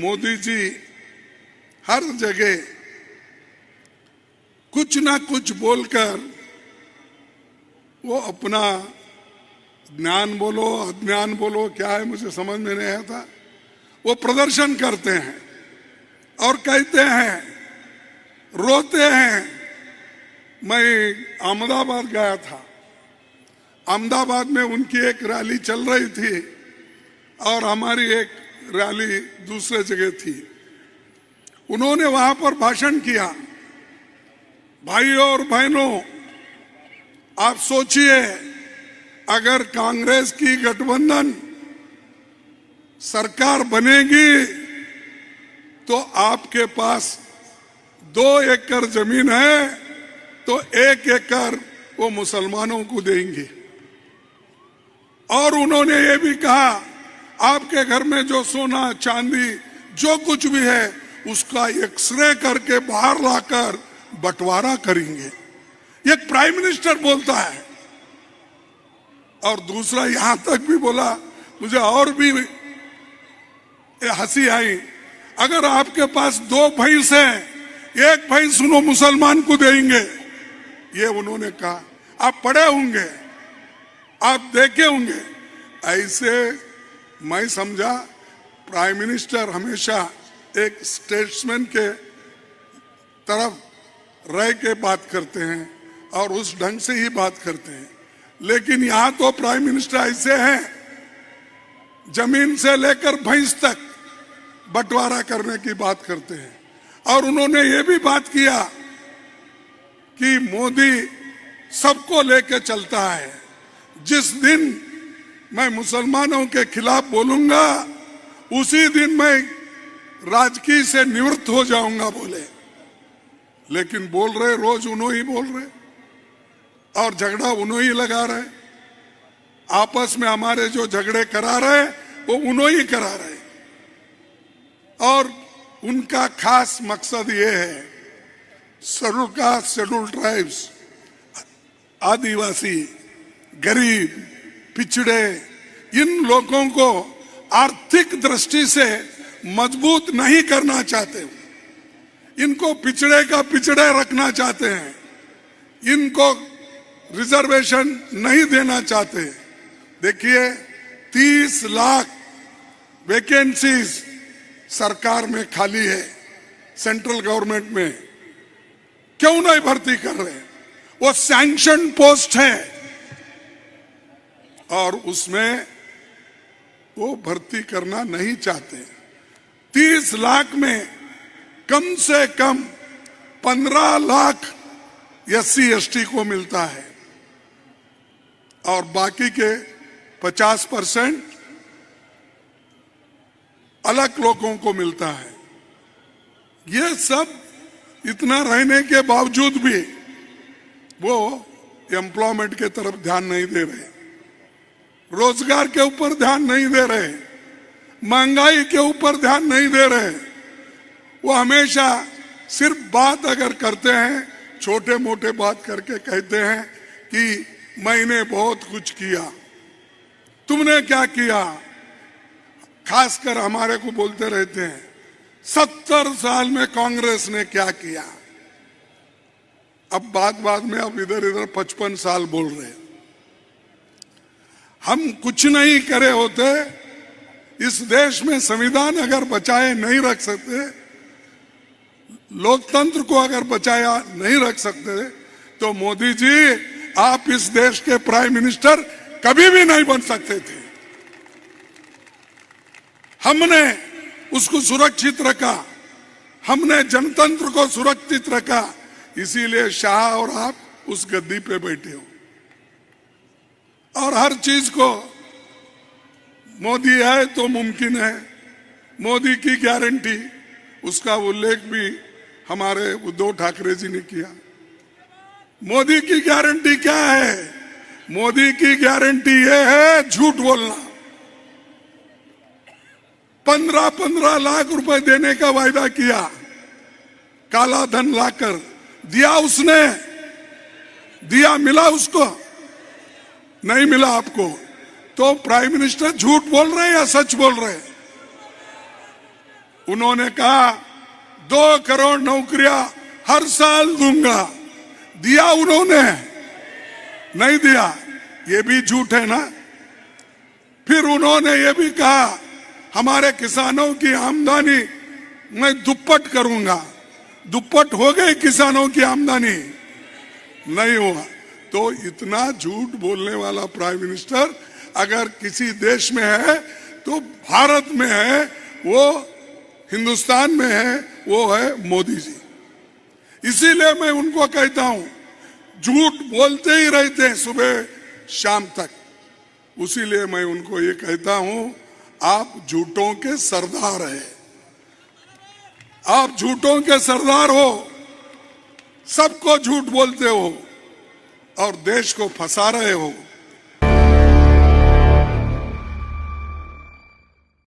मोदी जी हर जगह कुछ ना कुछ बोलकर वो अपना ज्ञान बोलो अज्ञान बोलो क्या है मुझे समझ में नहीं आता, वो प्रदर्शन करते हैं और कहते हैं, रोते हैं। मैं अहमदाबाद गया था, अहमदाबाद में उनकी एक रैली चल रही थी और हमारी एक रैली दूसरे जगह थी। उन्होंने वहां पर भाषण किया। भाइयों और बहनों, आप सोचिए, अगर कांग्रेस की गठबंधन सरकार बनेगी तो आपके पास 2 एकड़ जमीन है तो 1 एकड़ वो मुसलमानों को देंगे। और उन्होंने ये भी कहा, आपके घर में जो सोना चांदी जो कुछ भी है उसका एक्सरे करके बाहर लाकर बंटवारा करेंगे। एक प्राइम मिनिस्टर बोलता है। और दूसरा यहां तक भी बोला, मुझे और भी हंसी आई, अगर आपके पास 2 भैंस है, 1 भैंस उन्हों मुसलमान को देंगे। ये उन्होंने कहा। आप पढ़े होंगे, आप देखे होंगे। ऐसे मैं समझा प्राइम मिनिस्टर हमेशा एक स्टेट्समैन के तरफ रह के बात करते हैं और उस ढंग से ही बात करते हैं। लेकिन यहां तो प्राइम मिनिस्टर ऐसे हैं, जमीन से लेकर भैंस तक बंटवारा करने की बात करते हैं। और उन्होंने ये भी बात किया कि मोदी सबको लेके चलता है। जिस दिन मैं मुसलमानों के खिलाफ बोलूंगा उसी दिन मैं राजकीय से निवृत्त हो जाऊंगा बोले। लेकिन बोल रहे रोज उन्हों ही बोल रहे और झगड़ा उन्हों ही लगा रहे। आपस में हमारे जो झगड़े करा रहे वो उन्हों ही करा रहे। और उनका खास मकसद ये है, शेड्यूल ट्राइब्स, आदिवासी, गरीब, पिछड़े, इन लोगों को आर्थिक दृष्टि से मजबूत नहीं करना चाहते। इनको पिछड़े का पिछड़े रखना चाहते हैं। इनको रिजर्वेशन नहीं देना चाहते। देखिए 30 लाख वैकेंसीज सरकार में खाली है, सेंट्रल गवर्नमेंट में। क्यों नहीं भर्ती कर रहे? वो सैंक्शन पोस्ट है और उसमें वो भर्ती करना नहीं चाहते। 30 लाख में कम से कम 15 लाख SC ST को मिलता है और बाकी के 50% अलग लोगों को मिलता है। ये सब इतना रहने के बावजूद भी वो एम्प्लॉयमेंट के तरफ ध्यान नहीं दे रहे, रोजगार के ऊपर ध्यान नहीं दे रहे, महंगाई के ऊपर ध्यान नहीं दे रहे। वो हमेशा सिर्फ बात अगर करते हैं, छोटे मोटे बात करके कहते हैं कि मैंने बहुत कुछ किया। तुमने क्या किया? खासकर हमारे को बोलते रहते हैं 70 साल में कांग्रेस ने क्या किया। अब बात में अब इधर 55 साल बोल रहे हैं। हम कुछ नहीं करे होते, इस देश में संविधान अगर बचाए नहीं रख सकते, लोकतंत्र को अगर बचाया नहीं रख सकते, तो मोदी जी आप इस देश के प्राइम मिनिस्टर कभी भी नहीं बन सकते थे। हमने उसको सुरक्षित रखा, हमने जनतंत्र को सुरक्षित रखा, इसीलिए शाह और आप उस गद्दी पे बैठे हो। और हर चीज को मोदी है तो मुमकिन है, मोदी की गारंटी, उसका उल्लेख भी हमारे उद्धव ठाकरे जी ने किया। मोदी की गारंटी क्या है? मोदी की गारंटी ये है झूठ बोलना। 15-15 लाख रुपए देने का वायदा किया, काला धन लाकर दिया उसने, दिया मिला उसको? नहीं मिला आपको। तो प्राइम मिनिस्टर झूठ बोल रहे हैं या सच बोल रहे हैं? उन्होंने कहा 2 करोड़ नौकरियां हर साल दूंगा। दिया उन्होंने? नहीं दिया। ये भी झूठ है ना। फिर उन्होंने ये भी कहा हमारे किसानों की आमदनी मैं दुप्पट करूंगा। दुप्पट हो गई किसानों की आमदनी? नहीं हुआ। तो इतना झूठ बोलने वाला प्राइम मिनिस्टर अगर किसी देश में है तो भारत में है, वो हिंदुस्तान में है, वो है मोदी जी। इसीलिए मैं उनको कहता हूं, झूठ बोलते ही रहते हैं सुबह शाम तक। उसीलिए मैं उनको ये कहता हूं, आप झूठों के सरदार हैं। आप झूठों के सरदार हो, सबको झूठ बोलते हो और देश को फंसा रहे हो।